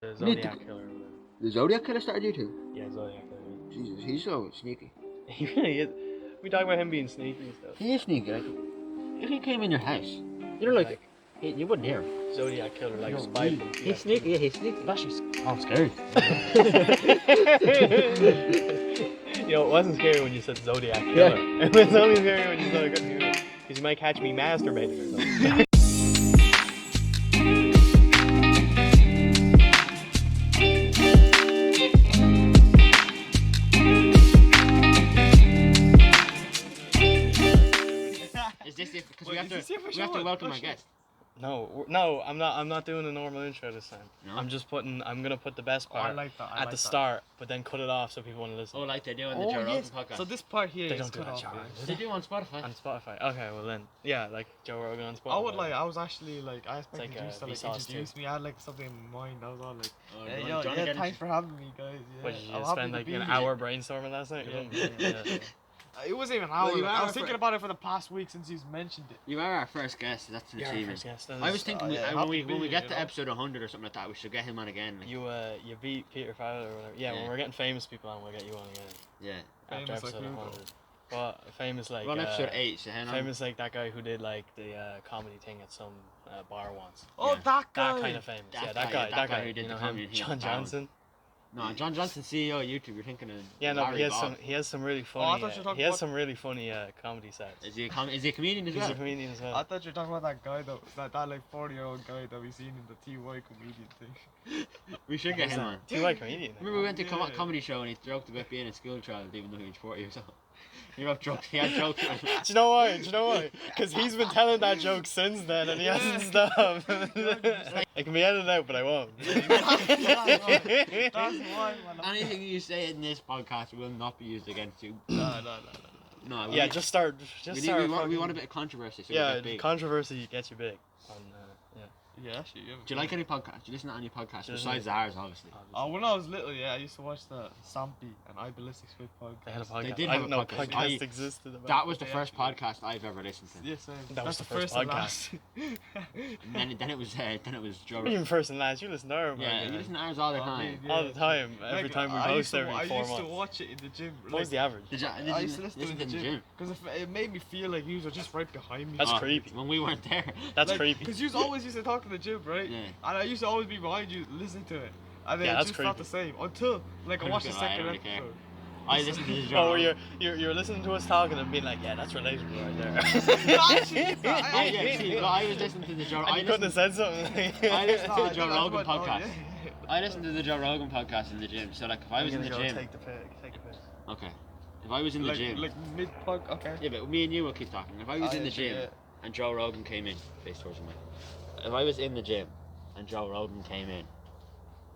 The Zodiac Killer. The Zodiac Killer started YouTube? Yeah, Zodiac Killer. Jesus, he's so sneaky. He really is. We talk about him being sneaky and stuff. He is sneaky. Like, if he came in your house, you know, like you wouldn't hear him. Zodiac Killer, like No, spy. he's sneaky. Yeah, he's sneaky. That's just. I'm scared. You know, it wasn't scary when you said Zodiac Killer. Yeah. It was only scary when you said I couldn't hear it. Because you might catch me masturbating or something. Is this it? Because we have to welcome our guest. No, I'm not doing a normal intro this time. No? I'm gonna put the best part at the start, but then cut it off so people want to listen. Oh, like they do on the Joe Rogan podcast. So this part here They is don't do cut that, off. Joe. They do on Spotify. On Spotify. Okay, well then, yeah, like Joe Rogan on Spotify. I was actually like, I expected like, you to like Vsauce introduce me. I had like something in mind. I was all like, Oh, hey, John, yo, get yeah, into- thanks for having me, guys. Yeah, What, did you I'm just happy spend to like be an here. hour brainstorming last night? Yeah. It wasn't even an hour. Well, you like, I are was thinking about it for the past week since you've mentioned it. You are our first guest. That's an You're our achievement. first guest. I was thinking yeah, when we happy to be get here, to you know? episode 100 or something like that, we should get him on again. Like, You beat Peter Fowler or whatever. Yeah, Yeah. when we're getting famous people on, we'll get you on again. yeah. After Famous like episode who, 100. But famous like. We're on episode 8, so hang on. Famous like that guy who did like the comedy thing at some bar once. Oh, Yeah. that guy. That kind of famous. That Yeah, guy, that guy who did you the know comedy him? thing John at the bar once. Johnson. No, John Johnson, CEO of YouTube. You're thinking of. Yeah, no, but Larry Bob. he has some really I funny. thought you were talking he has about- some really funny comedy sets. Is he a comedian as He's well? a comedian as well. I thought you were talking about that guy that like 40-year-old guy that we seen in the TY comedian thing. We should get him on. T.Y. comedian. Remember we went to Yeah. comedy show and he joked about being a school child even though he was 40 years old. He wrote jokes. He had jokes. Do you know why? Because he's been telling that joke since then and he hasn't stopped. It can be edited out, but I won't. That's why, man. Anything you say in this podcast will not be used against you. No. No. Yeah, just start. We want a bit of controversy. So we Yeah, get big. controversy gets you big. Yeah, actually. Yeah. Do you like any podcasts? Do you listen to any podcasts Just besides ours, obviously? Oh, when I was little, yeah, I used to watch the Stampy and I Ballistic Swift podcast. They had a podcast. They did I have didn't a know podcast. podcast existed. About That was the Yeah. first podcast I've ever listened to. Yes, sir. That was That's the first and podcast. last. And then it was Joe What do you Rogan. mean first and last? You listen to our Yeah, you listen to ours all the Oh, time. man, all the time. Every Like, time we I post used to- every 4 I used to months. watch it in the gym. What was the average? Did you I used to listen to it in the the gym because it made me feel like you were just right behind me. That's creepy. When we weren't there. That's creepy. Because you always used to talk in the gym, right? Yeah. And I used to always be behind you listening to it. And then Yeah, it that's just felt creepy. the same until like I watched the I second don't really care. episode. I listened to the Joe Oh, Rogan. you're listening to us talking and being like, yeah, that's relatable right there. Yeah, see, but I was listening to the Joe. And you couldn't have said something. I listened to the Joe that's Rogan what- podcast. yeah. I listened to the Joe Rogan podcast in the gym. So like, if I was in the gym, Take the piss. okay. If I was in the gym, Like mid pod, okay. yeah, but me and you will keep talking. If I was in the gym yeah. and Joe Rogan came in, face towards the mic. If I was in the gym and Joe Rogan came in,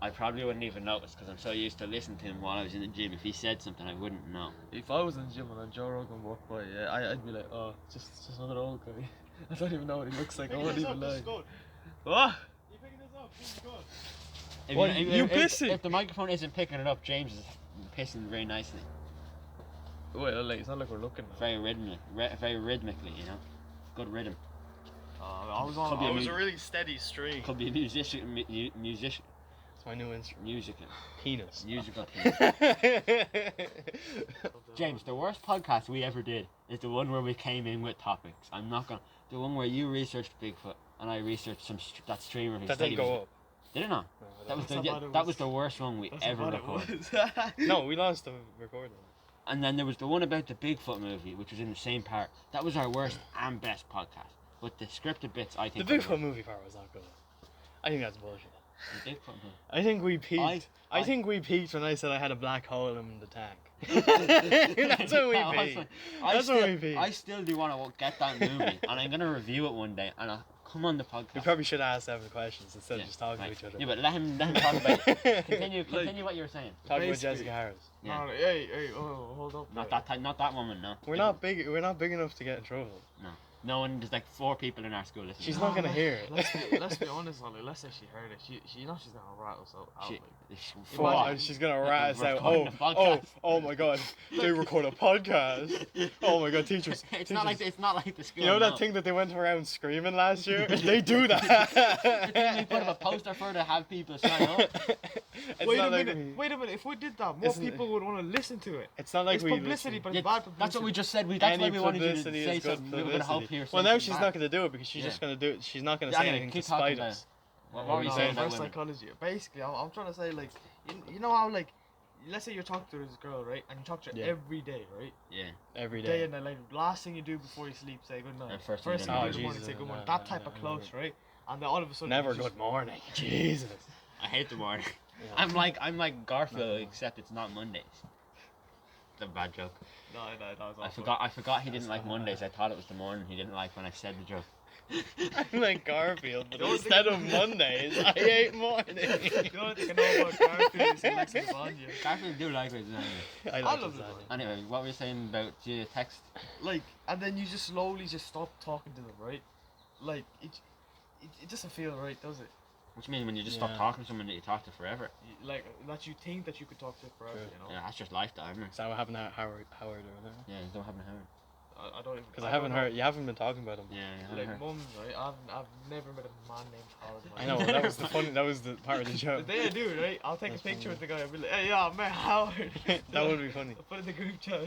I probably wouldn't even notice because I'm so used to listening to him while I was in the gym. If he said something, I wouldn't know. If I was in the gym and then Joe Rogan walked by, yeah, I'd be like, oh, just another old guy. I don't even know what he looks like. I wouldn't even know. What? If What, you pissing? If the microphone isn't picking it up, James is pissing very nicely, Well, like, it's not like we're looking. very rhythmically, you know. Good rhythm. I was Could be Oh, a it was mu- a really steady stream. Could be a musician, musician, It's my new instrument. musical, Penis. musical. James, the worst podcast we ever did is the one where we came in with topics. I'm not gonna. The one where you researched Bigfoot and I researched that streamer who That said he didn't was. go up. Did it not? No, That was That's the how bad it that was. was the worst one we ever recorded. No, we lost the recording. And then there was the one about the Bigfoot movie, which was in the same part. That was our worst and best podcast. But the scripted bits, I The think. Bigfoot movie part was not good. I think that's bullshit. The Bigfoot movie. I think we peaked. I I- think we peaked when I said I had a black hole in the tank. That's when we That was peaked. when- That's when we peaked. I still do want to get that movie, and I'm gonna review it one day, and I'll come on the podcast. We probably should ask Evin questions instead of just talking right. to each other. Yeah, but let him talk about it. Continue what you were saying. Talk about Basically. Jessica Harris. Yeah. No, hey, oh, hold up. Not that woman, no. We're not big. We're not big enough to get in trouble. No. No one. There's like 4 people in our school listening. She's not gonna hear it. Let's be honest, Ollie. Let's say she heard it. She's gonna rat us out. She's gonna rat us out. Recording a podcast. Oh my god. They record a podcast. Oh my god, teachers. It's not like the school. You know that thing that they went around screaming last year? They do that. The thing we put up a poster for to have people sign up. Wait a minute. If we did that, more people would want to listen to it. It's not like it's we publicity, but it's bad publicity. That's what we just said. That's why we wanted you to publicity say is good something. We were going to help here. Well, now she's not going to do it because she's just going to do it. She's not going to say anything to spite us. What were you saying about women? Psychology. Basically, I'm trying to say, like, you know how, like, let's say you're talking to this girl, right? And you talk to her every day, right? Yeah. Every day and night. Like, last thing you do before you sleep, say good night. And first thing you do in the morning, say good morning. That type of close, right? And then all of a sudden. Never good morning. Jesus. I hate the morning. I'm like Garfield, except it's not Mondays. It's a bad joke. No, I forgot he didn't like Mondays. I thought it was the morning he didn't like when I said the joke. I'm like Garfield, but instead of Mondays, I hate mornings. The only thing I know about Garfield is he likes lasagna. Garfield do like lasagna. I love lasagna. Anyway, what were you saying about your text? Like, and then you just slowly just stop talking to them, right? Like, it doesn't feel right, does it? What do you mean when you just stop talking to someone that you talk to forever? Like, that you think that you could talk to forever, you know? Yeah, that's just life, though, isn't it? Is that what happened to Howard or whatever? Yeah, it don't happen to Howard. I don't even. Because I haven't heard. You haven't been talking about him. Yeah, like mums, right? I've never met a man named Howard. I know. That was the funny. That was the part of the joke. The day I do, right? I'll take a picture with the guy and be like, "Hey, yeah, man, Howard." That would be funny. I'll put it in the group chat.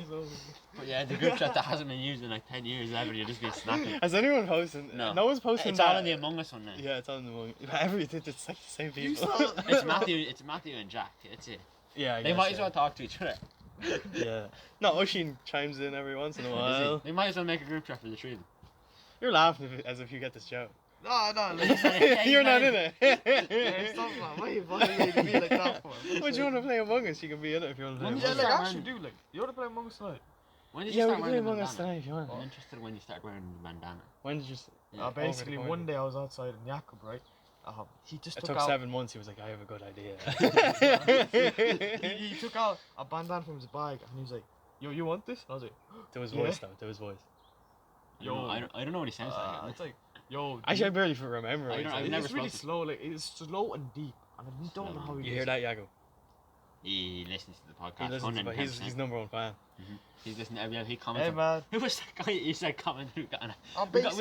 But yeah, the group chat that hasn't been used in like 10 years ever. You're just being snapping. Has anyone posted? No. No one's posting it's that. all in the Among Us one now. Yeah, it's on the Among Us. Everything. It's like the same people. It's Matthew and Jack. It's it. Yeah, they might as well talk to each other. Yeah. No, Oisin chimes in every once in a while. They might as well make a group chat for the three of them. You're laughing as if you get this joke. No. You're not in it. Yeah, stop, man. Why are you bothering me like that for? Would you want to play Among Us? You can be in it if you want to play Among Us. Yeah, like, actually do, like, you want to play Among Us tonight? When did you start we can wearing play the Among Us bandana? tonight if you want. I'm interested when you start wearing the bandana. When did you... Basically, one day I was outside in Jakob, right? He just took out... 7 months. He was like, I have a good idea. he took out a bandana from his bag and he was like, "Yo, you want this?" And I was like, to his voice though. To his voice. Yo, I don't know what he sounds like. It's like, yo. Actually, I barely remember. It's really slow. Like, it's slow and deep, and I don't know how he. You hear that, Yago? He listens to the podcast. He listens to he's his #1 fan. He's listening to every. He comments. Hey man. Who was that guy? He said comment. We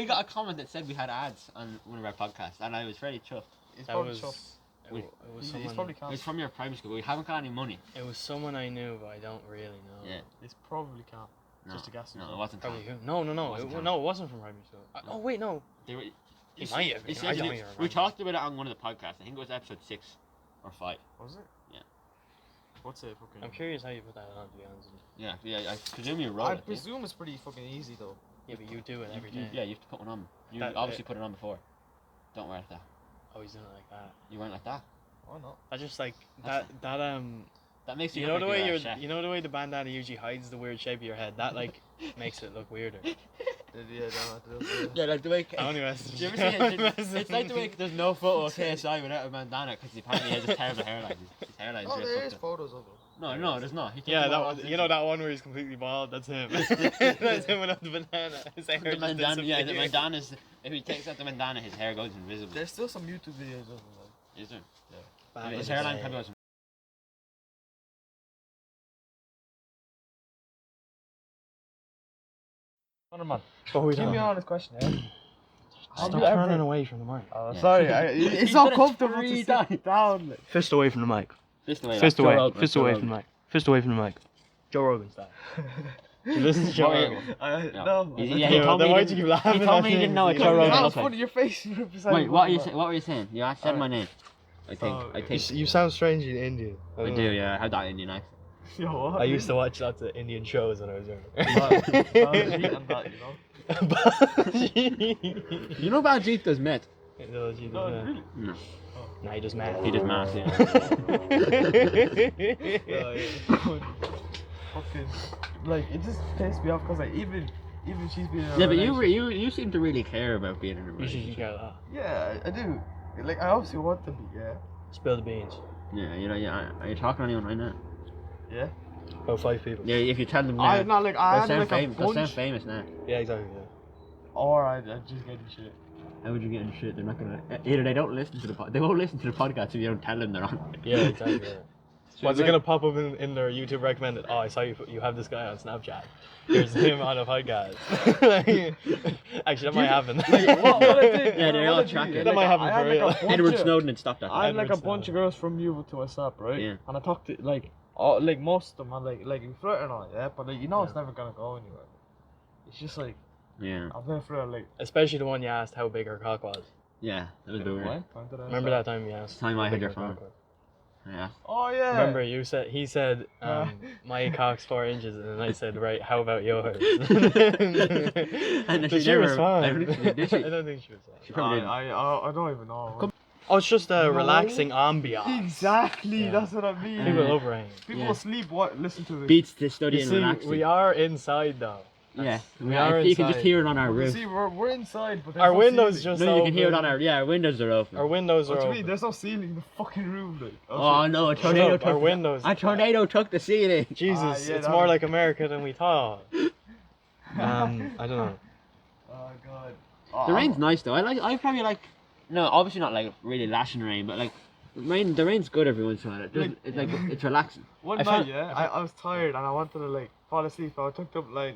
got a comment that said we had ads on one of our podcasts, and I was very chuffed. He's probably chuffed. It was someone, probably it was from your primary school, but we haven't got any money. It was someone I knew, but I don't really know. Yeah. It's probably Camp. No, just a guess. No, it wasn't. Probably no. It wasn't from primary school. No. Oh wait, no. He might have been. We talked about it on one of the podcasts. I think it was episode 6 or 5. Was it? Yeah. What's it fucking? I'm curious how you put that on, to be honest. Yeah. I presume you wrote it. I presume it's pretty fucking easy though. Yeah, but you do it every day. Yeah, you have to put one on. You obviously put it on before. Don't wear it like that. Oh, he's doing it like that. You weren't like that. Why not? I just like that makes you. You know the way you know the way the bandana usually hides the weird shape of your head. That like makes it look weirder. Yeah, like the way. Only message. Do you ever see it? It's like the way there's no photo of KSI without a bandana because apparently he has a terrible hairline. His hairline's really there is fucked up. photos of him. No, there's not. Yeah, that one. You know that one where he's completely bald. That's him. That's him without the bandana. His hair the bandana. Yeah, the bandana's. If he takes out the bandana, his hair goes invisible. There's still some YouTube videos of him. Though. Is there? Yeah. His hairline probably goes. Man. Oh, Give me an honest question, yeah? Stop turning away from the mic. Oh, sorry. It's not comfortable to sit down. Fist away from the mic. Fist away. Fist away. Fist away from the mic. Fist away from the mic. Joe Rogan style. You listen to Joe Rogan. No. Yeah, he told me. Why'd you keep laughing? He told me he didn't know what Joe Rogan looked like. Your face. Wait, what were you saying? You said my name. I think. You sound strangely Indian. I do, yeah. I have that Indian accent. Yo, what? I used to watch lots of Indian shows when I was younger. You know Baljeet does meth? No. No. Nah, he does math. He does math, yeah. Fucking, like, it just pissed me off because like even she's been in a Yeah, but relationship. you seem to really care about being in a relationship. You care a lot. Yeah, I do. Like, I obviously want to be, yeah. Spill the beans. Yeah, are you talking to anyone right now? Yeah. About 5 people. Yeah, if you tell them now. I not like I they'll had like a sound bunch. famous now. Yeah, exactly. Yeah. or I just get in shit. How would you get in shit? They're not gonna. Either they don't listen to they won't listen to the podcast if you don't tell them they're on. Yeah, exactly. Yeah. What's it gonna pop up in their YouTube recommended? Oh, I saw you have this guy on Snapchat. Here's him on a podcast. Actually, that might happen. Yeah, they're all tracking. That might happen for real. Edward Snowden had stopped that. I had like a Edward bunch of girls from you to WhatsApp, right? Yeah. And I talked to like most of them, and like we flirting on it, yeah. But like it's never gonna go anywhere. It's just like I've been through like. Especially the one you asked how big her cock was. Yeah, that was a bit weird. Remember that time you asked? Time I how had big your her phone. cock was? Yeah. Oh yeah. Remember he said my cock's 4 inches, and then I said, right, how about yours? And then But she was never. fine. I don't think she did, I don't think she was fine. She probably didn't. I don't even know. Oh, it's just a relaxing ambiance. Exactly, Yeah. that's what I mean. People love rain. People sleep. What? Listen to this. Beats the study You and see, relaxing. we are inside though. Yeah, we are You can just inside. hear it on our You roof. see, we're inside, but there's Our no windows ceiling. just No, you can hear it open. on our windows are open. Our windows are What do you open. mean? There's no ceiling in the fucking room, like. Oh no, a Shut tornado up, took our windows. A tornado took the ceiling. Jesus, yeah, it's that more was- like America than we thought. I don't know. Oh god. The rain's nice though. I probably like. No, obviously not like really lashing rain, but like the rain's good every once in a while. It's relaxing. One I night, found- yeah, I was tired and I wanted to like fall asleep. So I took up I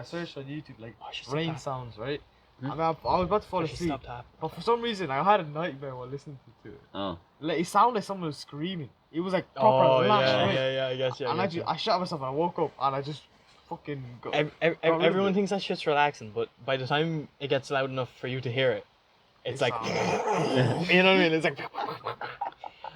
searched on YouTube like I should stop rain tapping. sounds, right? Hmm? And I was about to fall I should asleep, stop tapping. but for some reason I had a nightmare while listening to it. Oh. Like it sounded like someone was screaming. It was like proper Oh lash, yeah, right? yeah, I guess And I shot myself and I woke up and I just fucking got. Everyone thinks that shit's relaxing, but by the time it gets loud enough for you to hear it, it's like, you know what I mean? It's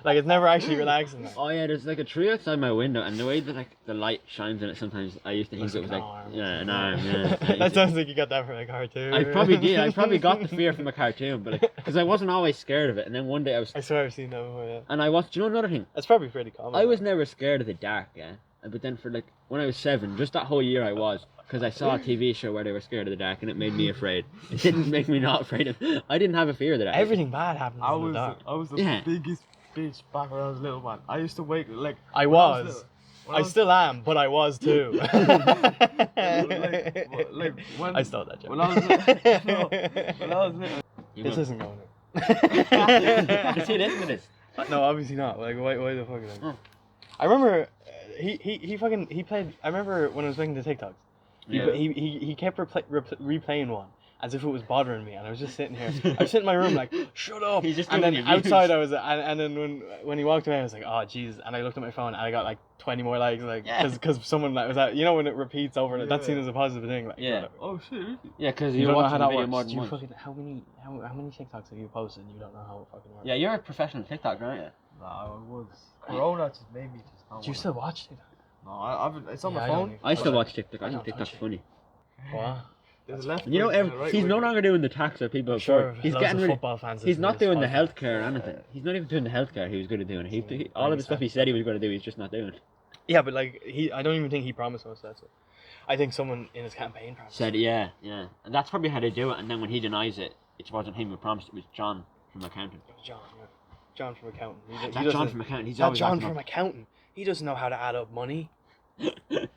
like it's never actually relaxing. Like. Oh yeah, there's like a tree outside my window, and the way that like the light shines in it, sometimes I used to think Looks it was like like an arm. an arm. Yeah. That sounds like you got that from a cartoon. I probably did. I probably got the fear from a cartoon, but because I wasn't always scared of it, and then one day I was. I swear I've seen that before. Yeah, And I watched. Do you know another thing? that's probably pretty common. I was never scared of the dark, yeah. But then for like when I was 7, just that whole year I was, because I saw a TV show where they were scared of the dark, and it made me afraid. It didn't make me not afraid of. I didn't have a fear of the dark. Everything bad happens I in the was dark. the Yeah. biggest bitch back when I was little, man. I used to wake like. I when was. little. When I still am, but I was too. like when I stole that joke. when I was no, when I was little. This isn't going See, listen to this. No, obviously not. Like, why the fuck is that? Oh. I remember he played. I remember when I was making the TikToks. Yeah. He kept replaying one as if it was bothering me, and I was just sitting here. I was sitting in my room like, shut up. He's just and doing then your views. outside I was, and then when he walked away, I was like, oh jeez. And I looked at my phone, and I got like 20 more likes, like, because someone like was at, you know, when it repeats over, that's seen as a positive thing. Like, Yeah. whatever. Oh shit! Really? Yeah, because You you're don't know watching how the that video more works. than You once. fucking, how many TikToks have you posted and you don't know how it fucking works? Yeah, you're a professional TikTok, aren't you? Nah, I was. Corona just made me just. Not Do you wanna- still watch TikTok? No, I've. It's on Yeah, my I don't phone. even- I still watch TikTok. I I think don't TikTok's touch it. funny. What? There's a left. You know, wing and a right he's no wing. longer doing the tax that people Sure, before. He's loads getting of rid. football fans. He's listen not to this doing the podcast. healthcare or anything. He's not even doing the healthcare he was going to do. And all of the stuff he said he was going to do, he's just not doing. Yeah, but like I don't even think he promised us that. So. I think someone in his campaign promised. Said yeah, and that's probably how they do it. And then when he denies it, it wasn't him who promised. It was John from accounting. It was John. Yeah. John from accounting. That John from accounting. He's That always John acting from up. accounting. He doesn't know how to add up money.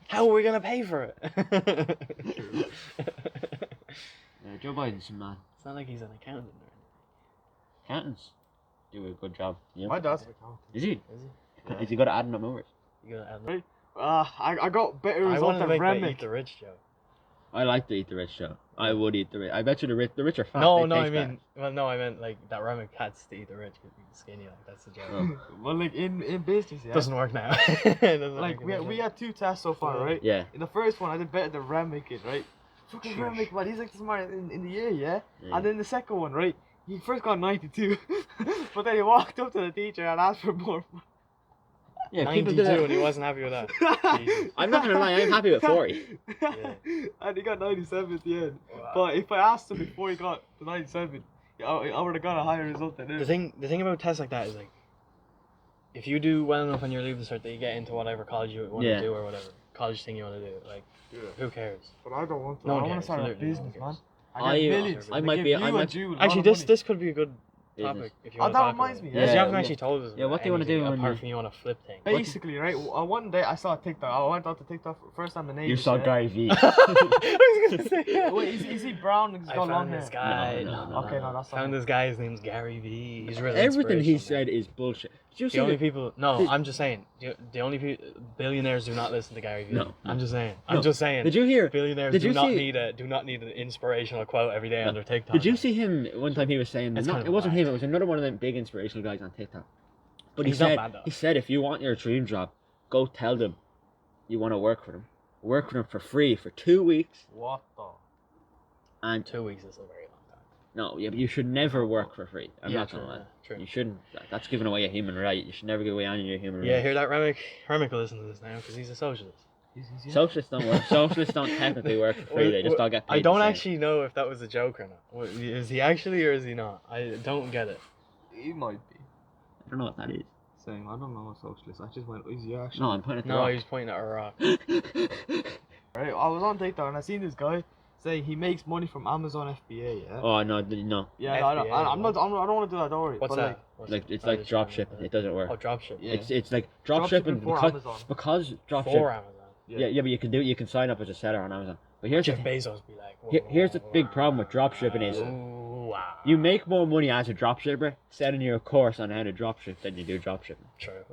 How are we gonna pay for it? Joe Biden's a man. It's not like he's an accountant or Accountants do a good job. Yeah. My dad's an accountant. Is he? anything. Is he? Is he good at adding up numbers? You gonna add Right. I got better I results wanted to than make my Remick. Eat the Rich joke. I like to eat the rich show. I would eat the rich. I bet you the rich are fat. No, they I taste mean, I meant like that Remick has to eat the rich because he's skinny. Like that's the joke. Oh. Well, like in business, yeah. Doesn't work now. It doesn't Like work we anymore. had 2 tests so far, right? Yeah. In the first one, I did better than Remick, right? Fucking Sure. Remick, man, he's like the smartest in the year, yeah? Yeah. And then the second one, right? He first got 92, but then he walked up to the teacher and asked for more. Yeah, 92 people do that. and he wasn't happy with that. Jesus. I'm not gonna lie, I'm happy with 40. Yeah. And he got 97 at the end. Wow. But if I asked him before he got to 97, I would have got a higher result than The him. thing about tests like that is like, if you do well enough on your leaving cert that you get into whatever college you want Yeah. to do or whatever college thing you want to do, like, who cares? But I don't want to. No I one want cares, to start a literally no one business, cares. man. I got millions. I They might give be- you I and might- Jude a lot Actually, of this money. this could be a good topic. If you Oh, want to that talk reminds about me, it. yeah. Because you haven't Yeah. actually told us. Yeah, what about do you wanna do anything when apart you- from you want to flip things? Basically, right, one day I saw a TikTok. I went out to TikTok for first time in ages. You saw yeah? Gary V. I was gonna say. Yeah. Wait, is he brown and he's I got long found hair? this guy. No. Okay, no, that's Found not this guy. His name's Gary V. He's really Everything he inspirational, man. said is bullshit. Did you see The only the- people. No, Did- I'm just saying. The only billionaires do not listen to Gary Vee. No. I'm just saying. No. I'm just saying. Did you hear? Billionaires Did do you not see- need an inspirational quote every day on their TikTok. Did you see him one time? He was saying It's not, kind of it wasn't whack. him. It was another one of them big inspirational guys on TikTok. But He's not said bad, though. he said if you want your dream job, go tell them you want to work for them. Work for them for free for 2 weeks. What the? And 2 weeks is a very long time. no, yeah, but you should never work for free. I'm not gonna true, lie. true. You shouldn't. That's giving away a human right. You should never give away any of your human Yeah, rights. hear that, Remick? Remick will listen to this now because he's a socialist. He's Socialists don't work. Socialists don't technically work for free. They just all get paid. I don't the same. actually know if that was a joke or not. Is he actually or is he not? I don't get it. He might be. I don't know what that is. Saying, I don't know a socialist. I just went, is he actually? No, I'm pointing at the No, rock. he was pointing at a rock. Right, I was on TikTok and I seen this guy saying he makes money from Amazon FBA. Yeah. Oh no. Yeah, no, I don't. FBA, I'm not. I don't want to do that. Don't worry. What's but that? What's Like that? it's I like just drop don't shipping. know. It doesn't work. Oh, drop ship. Yeah. It's like drop Drop shipping shipping for because Amazon. drop For shipping. Amazon. Yeah, but you can sign up as a seller on Amazon. But here's the Jeff Bezos be like. here's the big problem with drop shipping is Wow. you make more money as a drop shipper selling you a course on how to drop ship than you do drop shipping. True.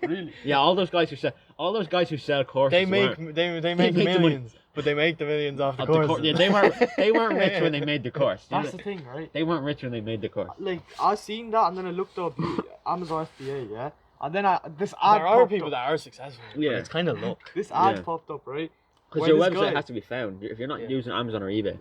Really? Yeah, all those guys who sell courses. they make weren't- they make make the money. millions, but they make the millions off the of the course. cour- yeah, they weren't rich when they made the course. That's the thing, right? They weren't rich when they made the course. Like I seen that and then I looked up Amazon FBA, yeah, and then this ad. There are popped people up. that are successful. Yeah. But it's kind of luck. This ad Yeah. popped up, right? Because When your this website guy- has to be found. If you're not Yeah. using Amazon or eBay.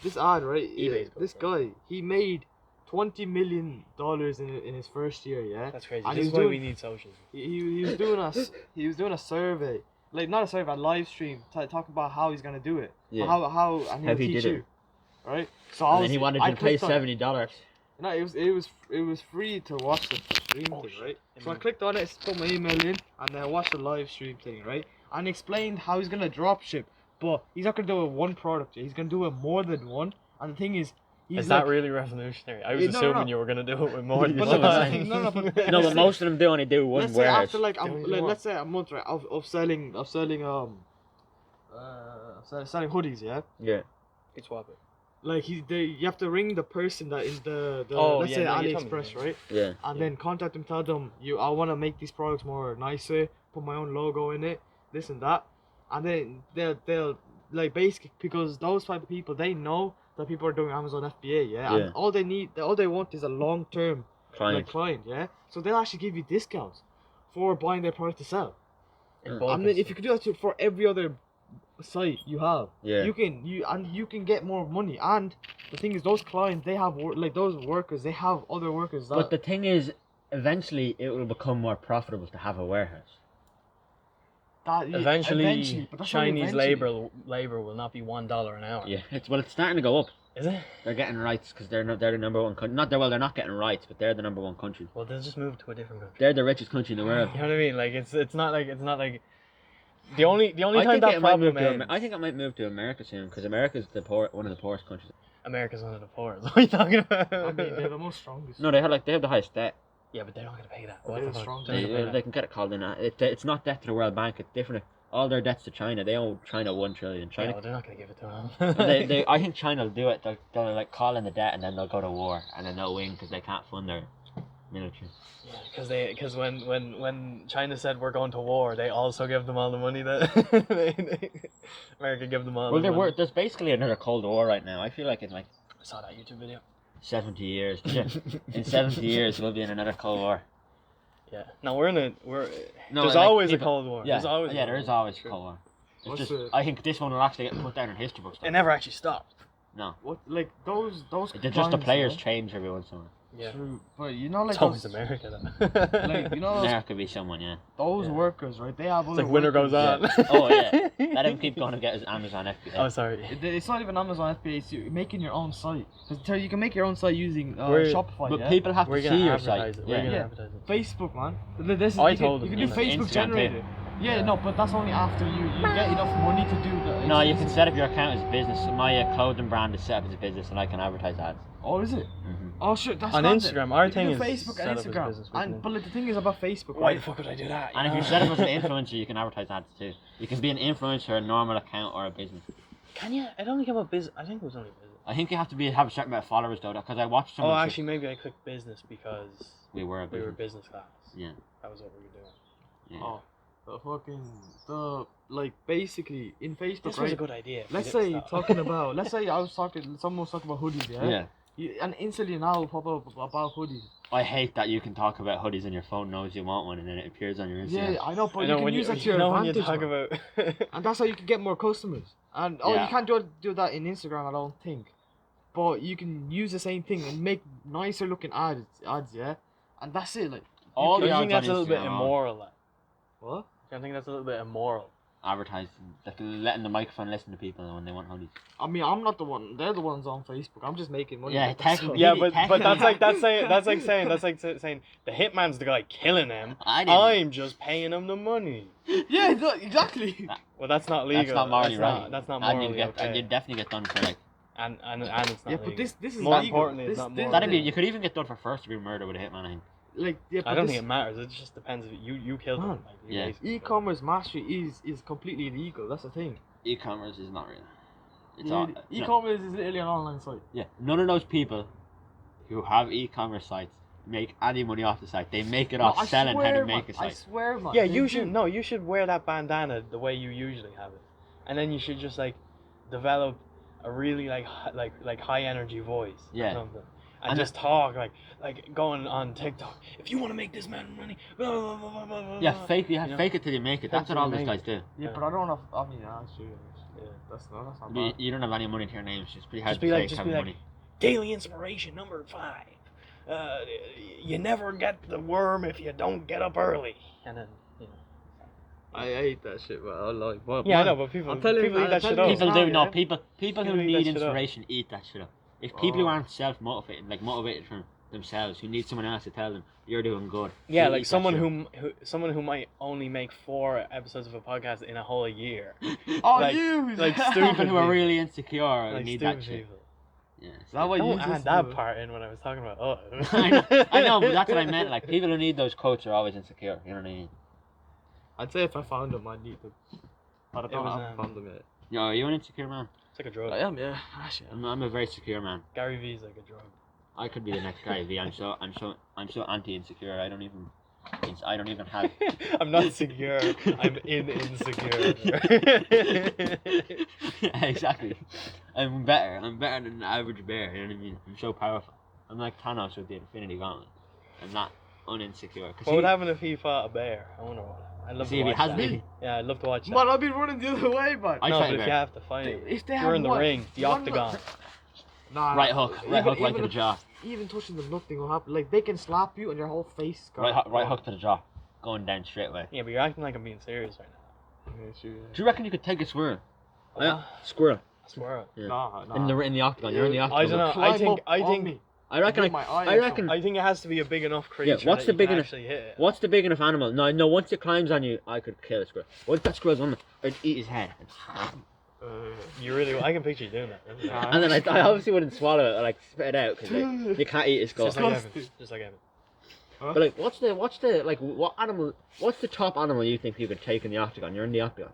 This ad, right? eBay's good This for guy, he made $20 million in his first year, yeah. That's crazy. And This he's is why doing- we need socialism. He was doing he was doing a survey, like not a survey, a live stream, talking about how he's gonna do it, Yeah. how and he'll How he teach did you, it. right? So And then he wanted you to pay $70. No, it was free to watch the stream Oh, thing, shit. right? So I clicked on it, put my email in, and then I watched the live stream thing, right? And he explained how he's gonna drop ship, but he's not gonna do it one product. He's gonna do it more than one. And the thing is, he's Is like, that really revolutionary? I was Yeah, no, assuming no. you were gonna do it with more than But one. no, line. but- No, but most of them do only do one let's say warehouse. after like, Doing like what? let's say a month, right, of selling selling hoodies, yeah. Yeah. It's what? Like you have to ring the person that is the Oh, let's yeah, say no, you told me, AliExpress, yeah. right? Yeah. And then contact them, tell them I want to make these products more nicer, put my own logo in it, this and that, and then they'll like basically because those type of people they know that people are doing Amazon FBA, yeah, Yeah. and all they want is a long term Client. client, yeah. So they'll actually give you discounts for buying their product to sell. In Mm. bulk And then if you could do that for every other site you have, Yeah. you can get more money. And the thing is, those clients they have like those workers, they have other workers that. But the thing is, eventually it will become more profitable to have a warehouse. eventually, but that's only Chinese eventually. labor will not be $1 an hour. Yeah. It's starting to go up. Is it? They're getting rights because they're the number one country. They're not getting rights, but they're the number one country. Well, they'll just move to a different country. They're the richest country in the world. You know what I mean? Like it's not like the only I time think that it might move problem ends. I think it might move to America soon because America's one of the poorest countries. America's one of the poorest. What are you talking about? I mean, they're the most strongest. No, they have the highest debt. Yeah, but they're not gonna pay that. They're What the the fuck? strongest. They're not gonna pay They that. can get it called in. It's not debt to the World Bank. It's different. All their debts to China. They owe China $1 trillion. Yeah, China. well, they're not gonna give it to them. I think China will do it. They'll like call in the debt and then they'll go to war and then they'll win because they can't fund their military. Yeah, because when China said we're going to war, they also give them all the money that America give them all. Well, the money. there's basically another Cold War right now. I feel like in like I saw that YouTube video. 70 years. In 70 years, we'll be in another Cold War. Yeah. No, we're. No, There's like, always a even- Cold War. Yeah, There's always. yeah, there is always a True. Cold War. It's What's just, the- I think this one will actually get put down in history books. It never actually stopped. No, What like those just the clients, players yeah? change every once in a while. Yeah. True, but you know like It's always those, America though. like you know those, There could be someone, yeah. those Yeah. workers, right? They have It's other like winter goes workers. on. Oh yeah, let him keep going to get his Amazon FBA. Oh, sorry. It's not even Amazon FBA. It's you making your own site. Because you can make your own site using We're- Shopify. But yeah? people have We're to gonna see your advertise site. it. We're Yeah. gonna Yeah. advertise it. Facebook, man. This is, I you told can, them, you can do yeah. Facebook Instagram, generated. Yeah, no, but that's only after you get enough money to do the. No, you can set up your account as a business. My clothing brand is set up as a business, and I can advertise ads. Oh, is it? Mm-hmm. Oh, shit, that's On not Instagram, it. our You can thing do is Facebook set and up as a Instagram. business, isn't it? But the thing is about Facebook, Why right? the fuck would I do that? And if you set up as an influencer, you can advertise ads too. You can be an influencer, a normal account, or a business. Can you? I don't think I'm a business. I think it was only business. I think you have to have a certain amount of followers though, because I watched Oh, someone. actually, maybe I clicked business because we were business class. Yeah. That was what we were doing. Yeah. Oh, basically in Facebook, This right? was a good idea. Let's say let's say someone was talking about hoodies, yeah? Yeah. And instantly now will pop up about hoodies. I hate that you can talk about hoodies and your phone knows you want one and then it appears on your Instagram. Yeah, I know, but I know you when can use that to you your know when advantage. you talk man. about. And that's how you can get more customers. And you Yeah. can't do that in Instagram, I don't think. But you can use the same thing and make nicer looking ads, yeah? And that's it, like. All Do the you think ads that's a on little bit Instagram are immoral? Like? What? I think that's a little bit immoral. advertising, like letting the microphone listen to people when they want hoodies. I mean, I'm not the one. They're the ones on Facebook. I'm just making money. Yeah, with that technically. Yeah, Really but that's like saying the hitman's the guy killing him. I'm just paying him the money. Yeah, exactly. Well, that's not legal. That's not morally right. That's not And morally okay. and you'd definitely get done for like. And it's not Yeah, legal. but this is More legal. importantly, it's not moral. That'd be, you could even get done for first degree murder with a hitman. I think. Like, yeah, but I don't think it matters. It just depends if you killed him. Man, Like, yeah. basically. e-commerce mastery is completely illegal. That's the thing. E-commerce is not real. It's Yeah, all, e-commerce is literally an online site. Yeah, none of those people who have e-commerce sites make any money off the site. They make it off selling how to make a I site. swear, man. Yeah, they you do. should. No, you should wear that bandana the way you usually have it, and then you should just like develop a really like high energy voice. Yeah. Or something. And And just talk like going on TikTok. If you want to make this man money, blah, blah, blah, blah, blah, blah, Yeah, blah. fake You know? fake it till you make it. That's what all those guys do. Yeah, but I don't have. I mean, yeah, sure. Yeah. That's not You, bad. you don't have any money to your name. It's just pretty hard Just to be like, fake just having be like, money. daily inspiration number 5. You never get the worm if you don't get up early. And then, you know. I hate that shit, man. I like. But, Yeah, I man, know, but people I'm telling you, eat man, that I'm shit telling up. you, People now, do. No, yeah? people People who eat need that shit up. inspiration eat that shit up. If people who Oh. aren't self-motivated, like motivated from themselves, who need someone else to tell them you're doing good. Yeah, they like eat that someone shit up. who might only make 4 episodes of a podcast in a whole year. Oh, like- you! like People stupid who are people. really insecure Like need stupid that shit. people. Yeah. That what you Don't just add that do. part in when I was talking about. Oh. I know, but that's what I meant. Like people who need those quotes are always insecure. You know what I mean? I'd say if I found them, I'd need them. But I It don't was, haven't found them yet. Yo, are you an insecure man? It's like a drug. I am, yeah. Actually, I'm a very secure man. Gary V's like a drug. I could be the next guy. V. I'm so anti-insecure. I don't even have. I'm not secure. I'm insecure. Exactly. I'm better than the average bear. You know what I mean? I'm so powerful. I'm like Thanos with the Infinity Gauntlet. I'm not uninsecure. What would happen if he fought a bear? I wonder what. I'd love See to if he watch has that. me. Yeah, I'd love to watch that. Man, I've been running the other way, man. I'd no, fight but a if bear. you have to fight him, If they you're have in the what? ring, the One octagon. Nah, Right hook right to the jaw. Even touching them, nothing will happen. Like, they can slap you and your whole face is gone. Right hook to the jaw. Going down straight away. Yeah, but you're acting like I'm being serious right now. Yeah, sure, yeah. Do you reckon you could take a squirrel? Huh? Squirrel. I swear. Yeah. Nah. In the octagon. You're in the Yeah, octagon. I don't know. Climb I think. up on me. I reckon. With my eye I or reckon. I think it has to be a big enough creature. what's that the you big can enough- actually hit it. What's the big enough animal? No. Once it climbs on you, I could kill a squirrel. Once that squirrel's on me, I'd eat his head. You really? I can picture you doing that. Nah. And then I obviously wouldn't swallow it or like spit it out because you can't eat his skull. Just like Disgusting. Evin. Just like Evin. But like, what's the top animal you think you could take in the octagon? You're in the octagon.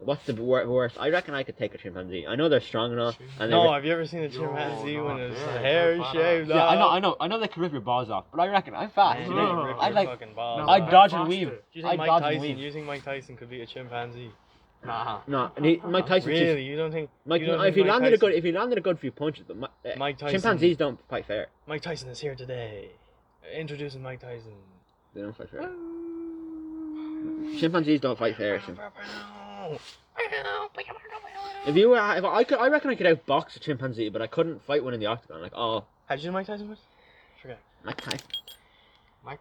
What's the worst? I reckon I could take a chimpanzee. I know they're strong enough. And No, have you ever seen a chimpanzee when his hair is shaved yeah, off? I know they can rip your balls off, but I reckon I'm fast. Man, you they know? rip I your like. fucking balls. No, I I'm dodge and faster. weave. Do you I think Mike dodge and Tyson? weave. Using Mike Tyson could beat a chimpanzee? Nah. No, Mike Tyson. Really? You don't think? Mike, you don't if think he Mike landed Tyson, if he landed a good few punches, but Mike Tyson, chimpanzees don't fight fair. Mike Tyson is here today. Introducing Mike Tyson. They don't fight fair. Chimpanzees don't fight fair. If I reckon I could outbox a chimpanzee, but I couldn't fight one in the octagon. Like, oh, How'd you do Mike Tyson? Forget. Mike Tyson.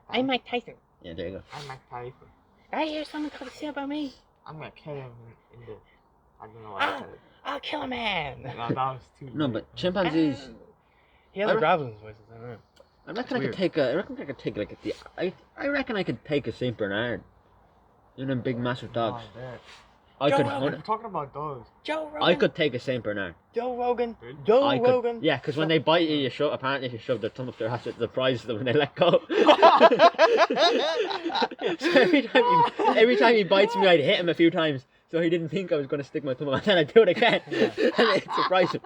I'm Mike Tyson. Yeah, there you go. I'm Mike Tyson. I hear someone talk shit about me. I'm gonna kill him in the. I don't know what I said. I'll kill a man. Nah, that was too. No, but chimpanzees. He has a graveling voice. I don't know. I reckon I could take a. I reckon I could take like a. I reckon I could take a Saint Bernard. You know them big massive dogs. Oh, there. I Joe could Rogan. We're hunt. talking about dogs. Joe Rogan. I could take a Saint Bernard. Joe Rogan. Really? Joe I could, Rogan. yeah, because when they bite you, apparently if you shove their thumb up their ass, it surprises them when they let go. So every time he bites me, I'd hit him a few times, so he didn't think I was going to stick my thumb up, and then I'd do it again, and it surprised him,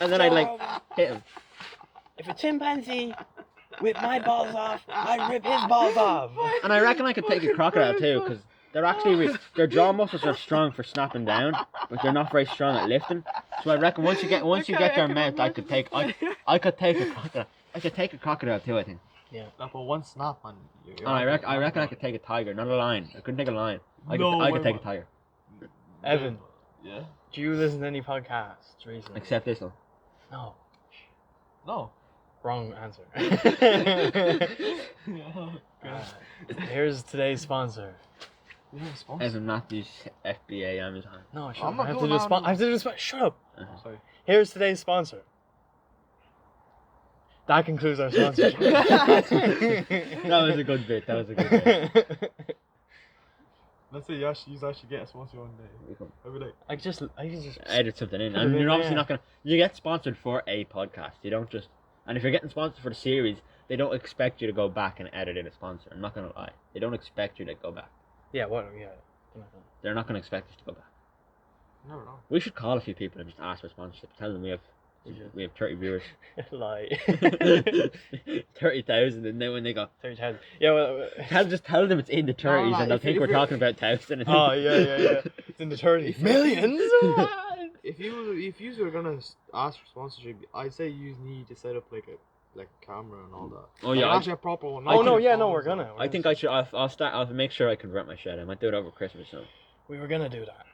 and then I'd like hit him. If a chimpanzee whipped my balls off, I'd rip his balls off. And I reckon I could take a crocodile too, because they're actually their jaw muscles are strong for snapping down, but they're not very strong at lifting. So I reckon once you get their mouth, I could take a crocodile. I could take a crocodile too, I think. Yeah. But one snap and And I reckon I could take a tiger, not a lion. I couldn't take a lion. I could take a tiger. Evan, Yeah. do you listen to any podcasts recently? Except this one. No. No. Wrong answer. Here's today's sponsor. Evan Matthews, FBA, Amazon. No, shut I'm up. not I have to going do a on. I have to do a Shut up. Sorry. Here's today's sponsor. That concludes our sponsorship. That was a good bit. Let's say you actually get a sponsor one day. Every day. I just Edit something in. Put it And in you're obviously there. not going to... You get sponsored for a podcast. You don't just... And if you're getting sponsored for the series, they don't expect you to go back and edit in a sponsor. I'm not going to lie. They don't expect you to go back. yeah. What? Yeah. They're not going to expect us to go back. Never know. We should call a few people and just ask for sponsorship. Tell them we have 30 viewers. Lie. 30,000, and then when they go... 30,000. Yeah. Well, Just tell them it's in the 30s, no, and they'll if think you- we're if you- talking about 1,000. oh yeah. It's in the 30s. Millions. If you were gonna ask for sponsorship, I'd say you need to set up like a camera and all that. Oh yeah, Like, actually a proper one. Oh not no, like a yeah, no, phone we're or something. gonna. I think I should. I'll start. I'll make sure I convert my shed. I might do it over Christmas. So We were gonna do that.